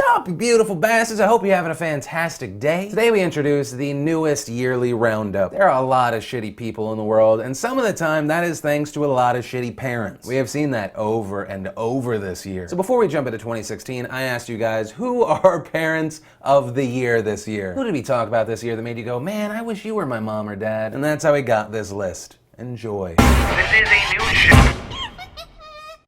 up, you beautiful bastards? I hope you're having a fantastic day. Today we introduce the newest yearly roundup. There are a lot of shitty people in the world, and some of the time that is thanks to a lot of shitty parents. We have seen that over and over this year. So before we jump into 2016, I asked you guys, who are parents of the year this year? Who did we talk about this year that made you go, man, I wish you were my mom or dad? And that's how we got this list. Enjoy. This is a news show.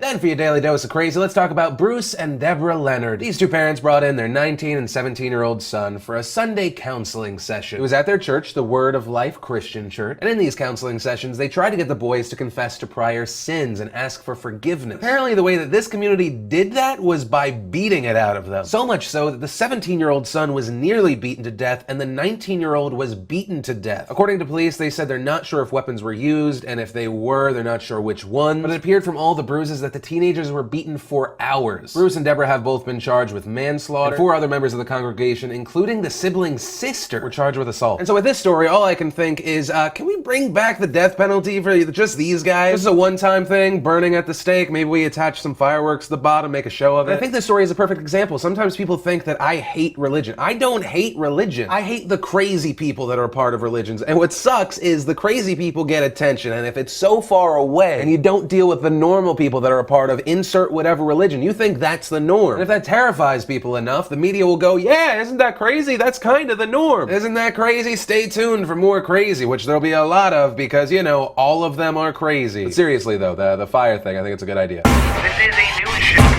Then for your daily dose of crazy, let's talk about Bruce and Deborah Leonard. These two parents brought in their 19 and 17-year-old son for a Sunday counseling session. It was at their church, the Word of Life Christian Church, and in these counseling sessions, they tried to get the boys to confess to prior sins and ask for forgiveness. Apparently, the way that this community did that was by beating it out of them. So much so that the 17-year-old son was nearly beaten to death, and the 19-year-old was beaten to death. According to police, they said they're not sure if weapons were used, and if they were, they're not sure which one, but it appeared from all the bruises that the teenagers were beaten for hours. Bruce and Deborah have both been charged with manslaughter, and 4 other members of the congregation, including the sibling's sister, were charged with assault. And so with this story, all I can think is, can we bring back the death penalty for just these guys? This is a one-time thing, burning at the stake. Maybe we attach some fireworks to the bottom, make a show of it. I think this story is a perfect example. Sometimes people think that I hate religion. I don't hate religion. I hate the crazy people that are a part of religions. And what sucks is the crazy people get attention, and if it's so far away and you don't deal with the normal people that are a part of insert whatever religion, you think that's the norm. And if that terrifies people enough, the media will go, yeah, isn't that crazy? That's kind of the norm. Isn't that crazy? Stay tuned for more crazy, which there'll be a lot of because, you know, all of them are crazy. But seriously though, the fire thing, I think it's a good idea. This is a news show.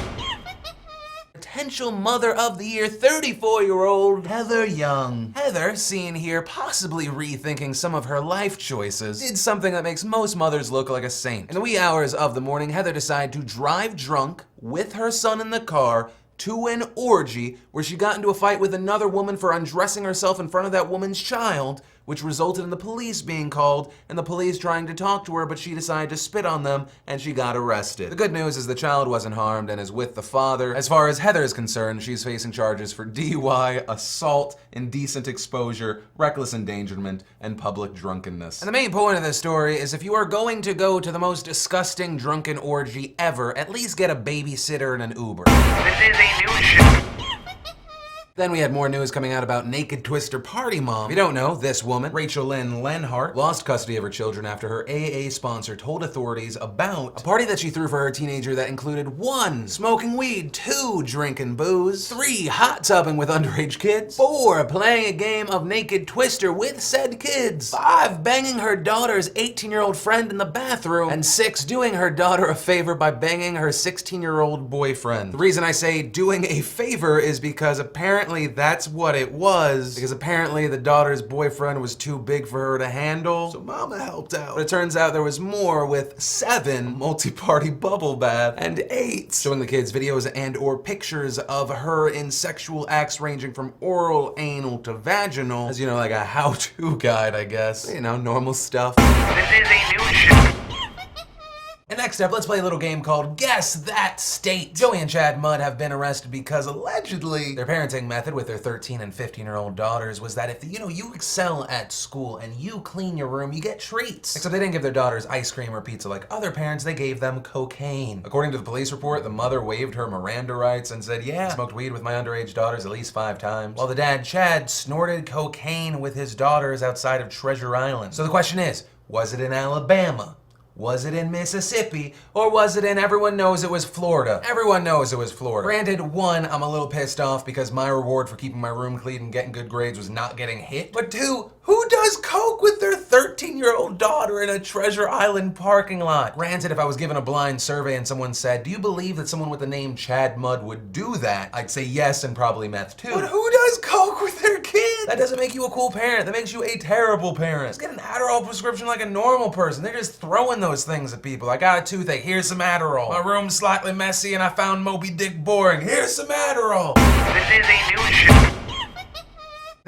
Potential mother of the year, 34-year-old Heather Young. Heather, seen here possibly rethinking some of her life choices, did something that makes most mothers look like a saint. In the wee hours of the morning, Heather decided to drive drunk with her son in the car to an orgy where she got into a fight with another woman for undressing herself in front of that woman's child, which resulted in the police being called and the police trying to talk to her, but she decided to spit on them and she got arrested. The good news is the child wasn't harmed and is with the father. As far as Heather is concerned, she's facing charges for DUI, assault, indecent exposure, reckless endangerment, and public drunkenness. And the main point of this story is if you are going to go to the most disgusting drunken orgy ever, at least get a babysitter and an Uber. This is a news show. Then we had more news coming out about Naked Twister party mom. If you don't know, this woman, Rachel Lynn Lenhart, lost custody of her children after her AA sponsor told authorities about a party that she threw for her teenager that included 1, smoking weed, 2, drinking booze, 3, hot tubbing with underage kids, 4, playing a game of Naked Twister with said kids, 5, banging her daughter's 18-year-old friend in the bathroom, and 6, doing her daughter a favor by banging her 16-year-old boyfriend. The reason I say doing a favor is because apparently that's what it was, because apparently the daughter's boyfriend was too big for her to handle, so mama helped out. But it turns out there was more, with 7 multi-party bubble bath and 8 showing the kids videos and or pictures of her in sexual acts ranging from oral, anal to vaginal, as you know, like a how-to guide, I guess. You know, normal stuff. This is a news show. And next up, let's play a little game called Guess That State. Joey and Chad Mudd have been arrested because allegedly their parenting method with their 13 and 15-year-old daughters was that if you excel at school and you clean your room, you get treats. Except they didn't give their daughters ice cream or pizza like other parents, they gave them cocaine. According to the police report, the mother waived her Miranda rights and said, yeah, I smoked weed with my underage daughters at least 5 times. While the dad, Chad, snorted cocaine with his daughters outside of Treasure Island. So the question is, was it in Alabama? Was it in Mississippi? Or was it in everyone knows it was Florida? Everyone knows it was Florida. Granted, 1, I'm a little pissed off because my reward for keeping my room clean and getting good grades was not getting hit. But 2, who does coke with their 13-year-old daughter in a Treasure Island parking lot? Granted, if I was given a blind survey and someone said, do you believe that someone with the name Chad Mudd would do that? I'd say yes and probably meth too. But who does coke with their kids? That doesn't make you a cool parent. That makes you a terrible parent. Just get an Adderall prescription like a normal person. They're just throwing those things at people. I got a toothache, here's some Adderall. My room's slightly messy and I found Moby Dick boring. Here's some Adderall. This is a news show.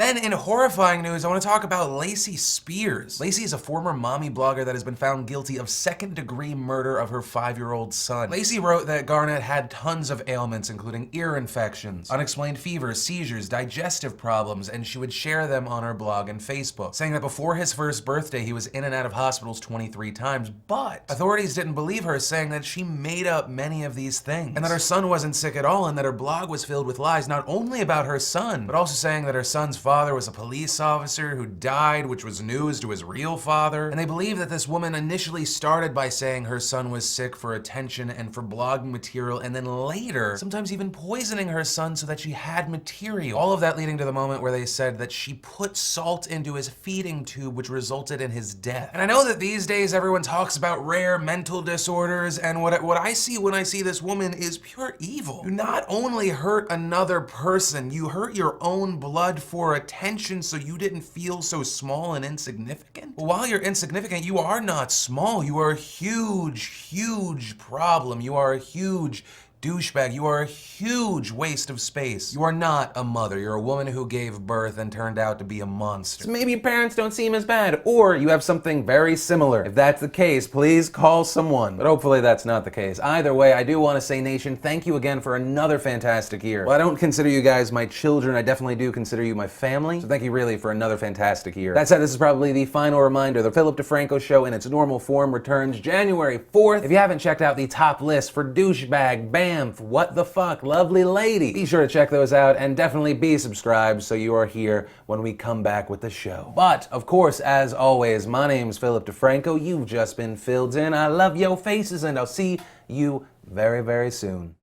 Then in horrifying news, I want to talk about Lacey Spears. Lacey is a former mommy blogger that has been found guilty of second-degree murder of her 5-year-old son. Lacey wrote that Garnett had tons of ailments, including ear infections, unexplained fever, seizures, digestive problems, and she would share them on her blog and Facebook, saying that before his first birthday, he was in and out of hospitals 23 times, but authorities didn't believe her, saying that she made up many of these things, and that her son wasn't sick at all, and that her blog was filled with lies, not only about her son, but also saying that her son's father was a police officer who died, which was news to his real father. And they believe that this woman initially started by saying her son was sick for attention and for blogging material, and then later, sometimes even poisoning her son so that she had material. All of that leading to the moment where they said that she put salt into his feeding tube, which resulted in his death. And I know that these days everyone talks about rare mental disorders, and what I see when I see this woman is pure evil. You not only hurt another person, you hurt your own blood for attention so you didn't feel so small and insignificant. But while you're insignificant, you are not small. You are a huge, huge problem. You are a huge douchebag. You are a huge waste of space. You are not a mother. You're a woman who gave birth and turned out to be a monster. So maybe your parents don't seem as bad, or you have something very similar. If that's the case, please call someone. But hopefully that's not the case. Either way, I do want to say, Nation, thank you again for another fantastic year. Well, I don't consider you guys my children. I definitely do consider you my family. So thank you really for another fantastic year. That said, this is probably the final reminder. The Philip DeFranco Show in its normal form returns January 4th. If you haven't checked out the top list for douchebag, bam, what the fuck, lovely lady, be sure to check those out and definitely be subscribed so you are here when we come back with the show. But, of course, as always, my name's Philip DeFranco. You've just been filled in. I love your faces and I'll see you very, very soon.